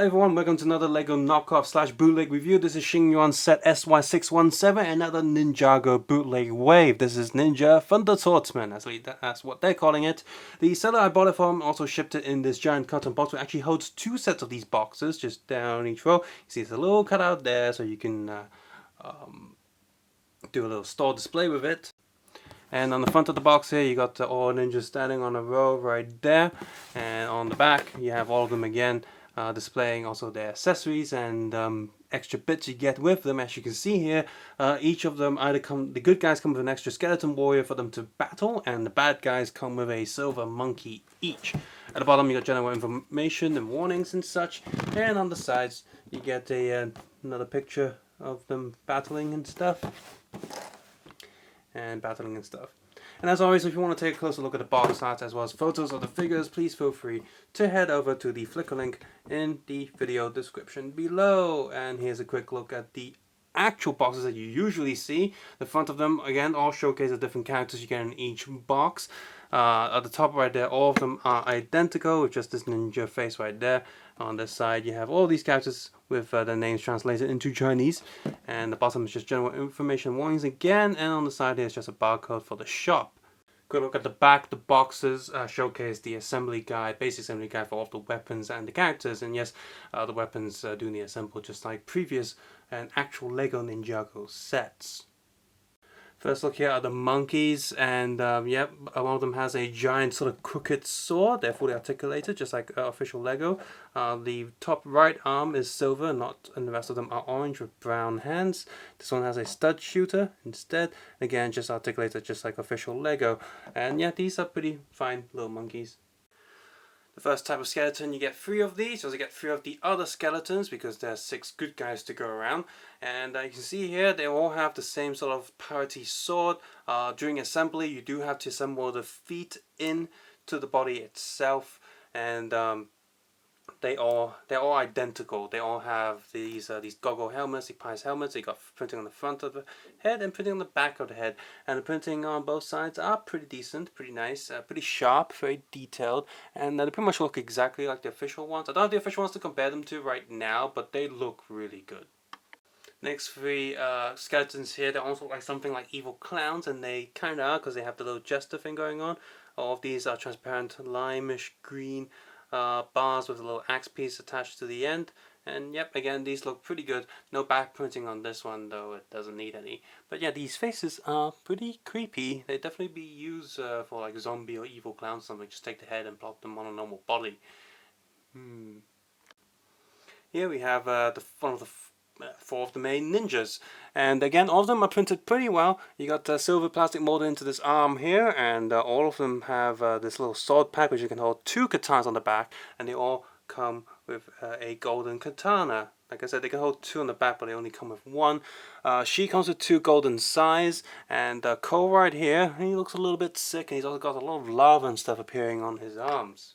Hello everyone, welcome to another LEGO knockoff slash bootleg review. This is Sheng Yuan set SY617, another Ninjago bootleg wave. This is Ninja Thunder Swordsman, that's what they're calling it. The seller I bought it from also shipped it in this giant cotton box, which actually holds two sets of these boxes, just down each row. You see there's a little cutout there, so you can do a little store display with it. And on the front of the box here, you got all ninjas standing on a row right there. And on the back, you have all of them again, displaying also their accessories and extra bits you get with them. As you can see here, each of them the good guys come with an extra skeleton warrior for them to battle, and the bad guys come with a silver monkey each. At the bottom, you got general information and warnings and such. And on the sides, you get another picture of them battling and stuff. And as always, if you want to take a closer look at the box art as well as photos of the figures, please feel free to head over to the Flickr link in the video description below. And here's a quick look at the actual boxes that you usually see. The front of them, again, all showcase the different characters you get in each box. At the top right there, all of them are identical with just this ninja face right there. On this side, you have all these characters with their names translated into Chinese. And the bottom is just general information warnings again. And on the side here is just a barcode for the shop. Quick look at the back. The boxes showcase the assembly guide, basic assembly guide for all of the weapons and the characters. And yes, the weapons do need assembled just like previous and actual LEGO Ninjago sets. First look here are the monkeys, and yep, one of them has a giant sort of crooked sword. They're fully articulated, just like official LEGO. The top right arm is silver, and the rest of them are orange with brown hands. This one has a stud shooter instead. Again, just articulated, just like official LEGO. And yeah, these are pretty fine little monkeys. The first type of skeleton, you get 3 of these. You also get 3 of the other skeletons because there's 6 good guys to go around. And you can see here they all have the same sort of parity sword. During assembly, you do have to assemble the feet into the body itself, and they're all identical. They all have these goggle helmets, the pies helmets. They got printing on the front of the head and printing on the back of the head, and the printing on both sides are pretty decent, pretty nice, pretty sharp, very detailed, and they pretty much look exactly like the official ones. I don't have the official ones to compare them to right now, but they look really good. Next 3 skeletons here, they also look like something like evil clowns, and they kind of are because they have the little jester thing going on. All of these are transparent limeish green bars with a little axe piece attached to the end. And yep, again, these look pretty good. No back printing on this one, though it doesn't need any. But yeah, these faces are pretty creepy. They'd definitely be used for like zombie or evil clowns or something. Just take the head and plop them on a normal body. Here we have one of the 4 of the main ninjas, and again all of them are printed pretty well. You got silver plastic molded into this arm here, and all of them have this little sword pack which you can hold 2 katanas on the back, and they all come with a golden katana. Like I said, they can hold 2 on the back, but they only come with 1. She comes with 2 golden sais, and Cole right here, he looks a little bit sick, and he's also got a lot of lava and stuff appearing on his arms.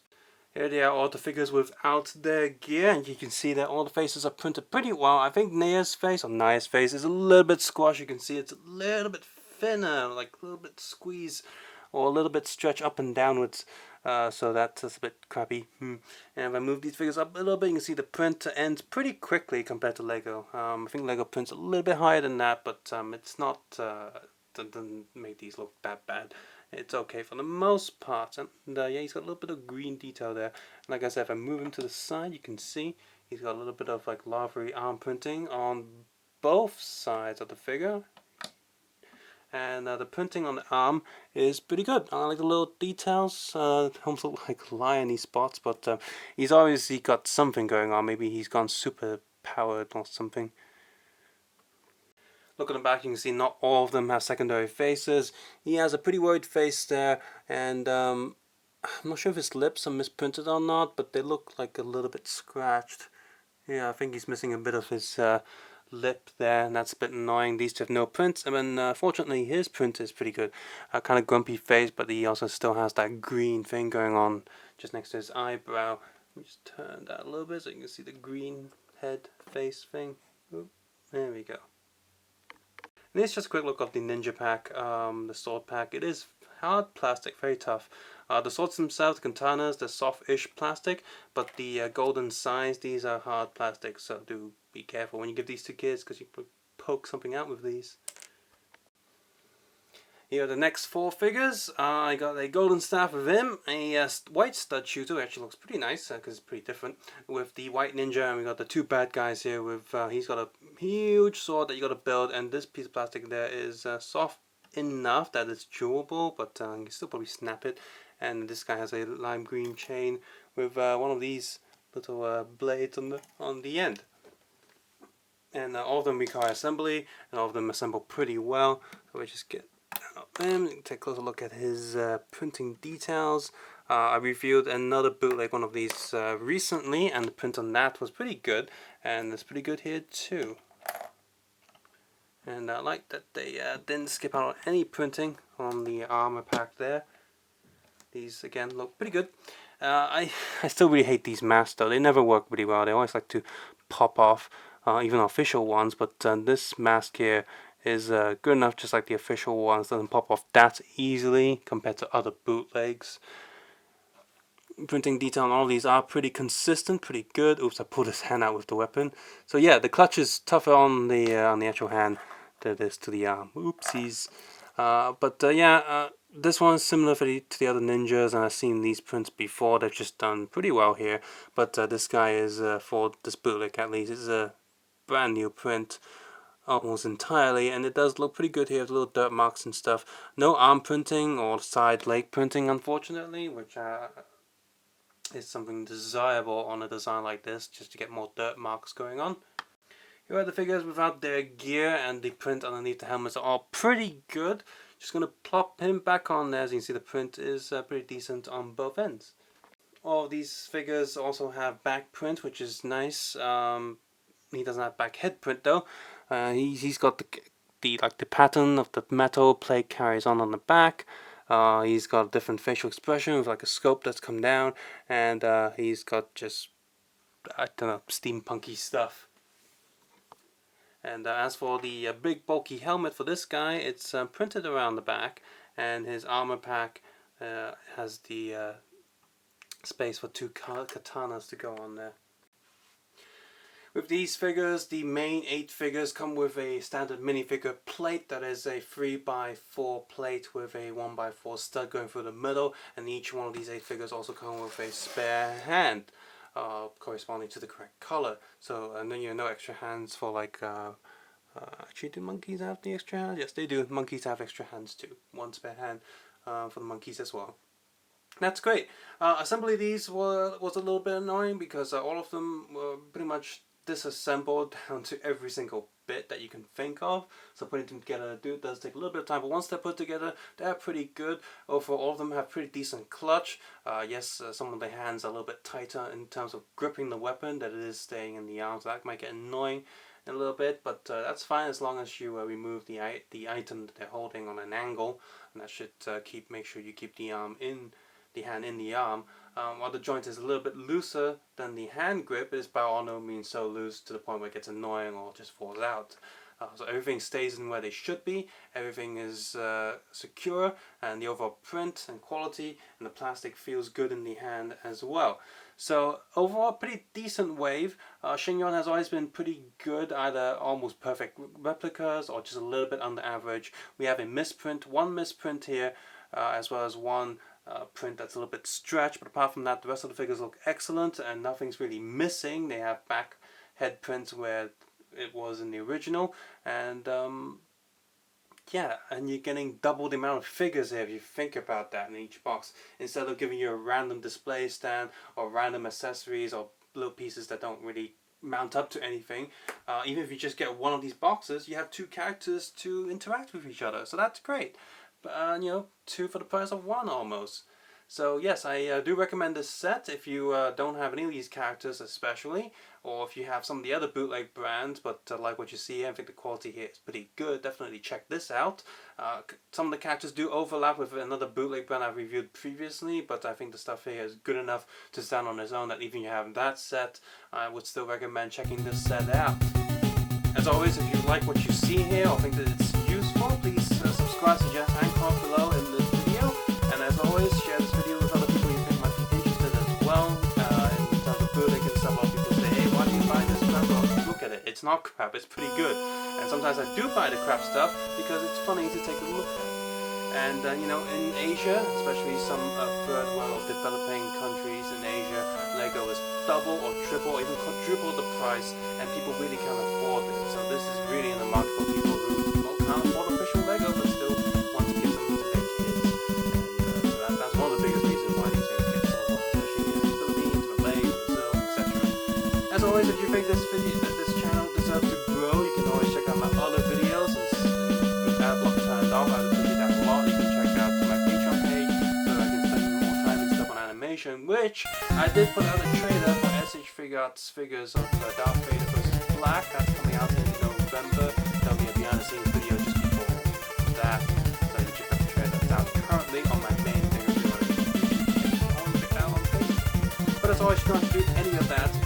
Here they are, all the figures without their gear, and you can see that all the faces are printed pretty well. I think Naya's face is a little bit squashed. You can see it's a little bit thinner, like a little bit squeezed, or a little bit stretched up and downwards. So that's a bit crappy. And if I move these figures up a little bit, you can see the print ends pretty quickly compared to LEGO. I think LEGO prints a little bit higher than that, but it's not, doesn't make these look that bad. It's okay for the most part, and yeah, he's got a little bit of green detail there. And like I said, if I move him to the side, you can see he's got a little bit of like lava arm printing on both sides of the figure, and the printing on the arm is pretty good. I like the little details. Almost look like lion-y spots, but he's obviously got something going on. Maybe he's gone super powered or something. Look at the back, you can see not all of them have secondary faces. He has a pretty worried face there, and I'm not sure if his lips are misprinted or not, but they look like a little bit scratched. Yeah, I think he's missing a bit of his lip there, and that's a bit annoying. These 2 have no prints, and then fortunately his print is pretty good. Kind of grumpy face, but he also still has that green thing going on just next to his eyebrow. Let me just turn that a little bit so you can see the green head face thing. Oop, there we go. And here's just a quick look of the ninja pack, the sword pack. It is hard plastic, very tough. The swords themselves, the katanas, they're soft-ish plastic, but the golden signs, these are hard plastic, so do be careful when you give these to kids because you poke something out with these. Here are the next 4 figures. I got a golden staff of him, a white stud shooter, actually looks pretty nice because it's pretty different, with the white ninja, and we got the 2 bad guys here with, he's got a huge sword that you got to build, and this piece of plastic there is soft enough that it's chewable, but you can still probably snap it. And this guy has a lime green chain with one of these little blades on the end. And all of them require assembly, and all of them assemble pretty well. So we just get them, take a closer look at his printing details. I reviewed another bootleg one of these recently, and the print on that was pretty good, and it's pretty good here too. And I like that they didn't skip out on any printing on the armor pack there. These again look pretty good. I still really hate these masks though. They never work really well. They always like to pop off, even official ones. But this mask here is good enough, just like the official ones. Doesn't pop off that easily compared to other bootlegs. Printing detail on all these are pretty consistent, pretty good. Oops, I pulled his hand out with the weapon. So yeah, the clutch is tougher on the actual hand than it is to the arm. Oopsies. This one is similar to the other ninjas, and I've seen these prints before. They've just done pretty well here. But this guy is, for this bootleg at least, is a brand new print almost entirely, and it does look pretty good here with little dirt marks and stuff. No arm printing or side leg printing, unfortunately, which is something desirable on a design like this, just to get more dirt marks going on. Here are the figures without their gear, and the print underneath the helmets are all pretty good. Just going to plop him back on there. As you can see, the print is pretty decent on both ends. All of these figures also have back print, which is nice. He doesn't have back head print though. He's got the pattern of the metal plate carries on the back. He's got a different facial expression with like a scope that's come down, and he's got just, I don't know, steampunky stuff. And as for the big bulky helmet for this guy, it's printed around the back, and his armor pack has the space for 2 katanas to go on there. With these figures, the main 8 figures come with a standard minifigure plate that is a 3x4 plate with a 1x4 stud going through the middle, and each one of these 8 figures also come with a spare hand. Corresponding to the correct color. So and then no extra hands for like actually, do monkeys have the extra hands? Yes, they do. Monkeys have extra hands too. 1 spare hand for the monkeys as well. That's great. Assembly of these was a little bit annoying because all of them were pretty much disassembled down to every single bit that you can think of. So putting them together does take a little bit of time, but once they're put together, they're pretty good. Overall, all of them have pretty decent clutch. Yes, some of the hands are a little bit tighter in terms of gripping the weapon that it is staying in the arm, so that might get annoying in a little bit, but that's fine as long as you remove the item that they're holding on an angle, and that should make sure you keep the hand in the arm. While the joint is a little bit looser than the hand grip, it is by all no means so loose to the point where it gets annoying or just falls out. So everything stays in where they should be, everything is secure, and the overall print and quality and the plastic feels good in the hand as well. So overall, pretty decent wave. Sheng has always been pretty good, either almost perfect replicas or just a little bit under average. We have a misprint, 1 misprint here, as well as 1 print that's a little bit stretched, but apart from that, the rest of the figures look excellent and nothing's really missing. They have back head prints where it was in the original, and yeah, and you're getting double the amount of figures here if you think about that in each box, instead of giving you a random display stand or random accessories or little pieces that don't really mount up to anything. Even if you just get 1 of these boxes, you have 2 characters to interact with each other, so that's great. But you know, 2 for the price of 1 almost. So yes, I do recommend this set if you don't have any of these characters especially, or if you have some of the other bootleg brands but like what you see here, I think the quality here is pretty good. Definitely check this out. Some of the characters do overlap with another bootleg brand I've reviewed previously, but I think the stuff here is good enough to stand on its own that even if you have that set, I would still recommend checking this set out. As always, if you like what you see here or think that it's useful, please subscribe, suggest, and comment below in this video. And as always, share this video with not crap, it's pretty good. And sometimes I do buy the crap stuff because it's funny to take a look at. And you know, in Asia, especially some third world developing countries in Asia, Lego is double or triple or even quadruple the price, and people really can't afford it. So this is really in the market for people who can't afford official Lego but still want to give them to their kids. And so that's one of the biggest reasons why these things get so well, especially in the Philippines, Malaysia, Brazil, etc. As always, if you think this channel deserves to grow, you can always check out my other videos. And with ad block turned off, I would appreciate that a lot. You can check out my Patreon page so that I can spend more time and stuff on animation, which I did put out a trailer for SH617 figures of Darth Vader vs. Black. That's coming out in November. There'll be a behind the scenes video just before that, so you can check out the trailer. It's out currently on my main figure page. But as always, you don't have to do any of that.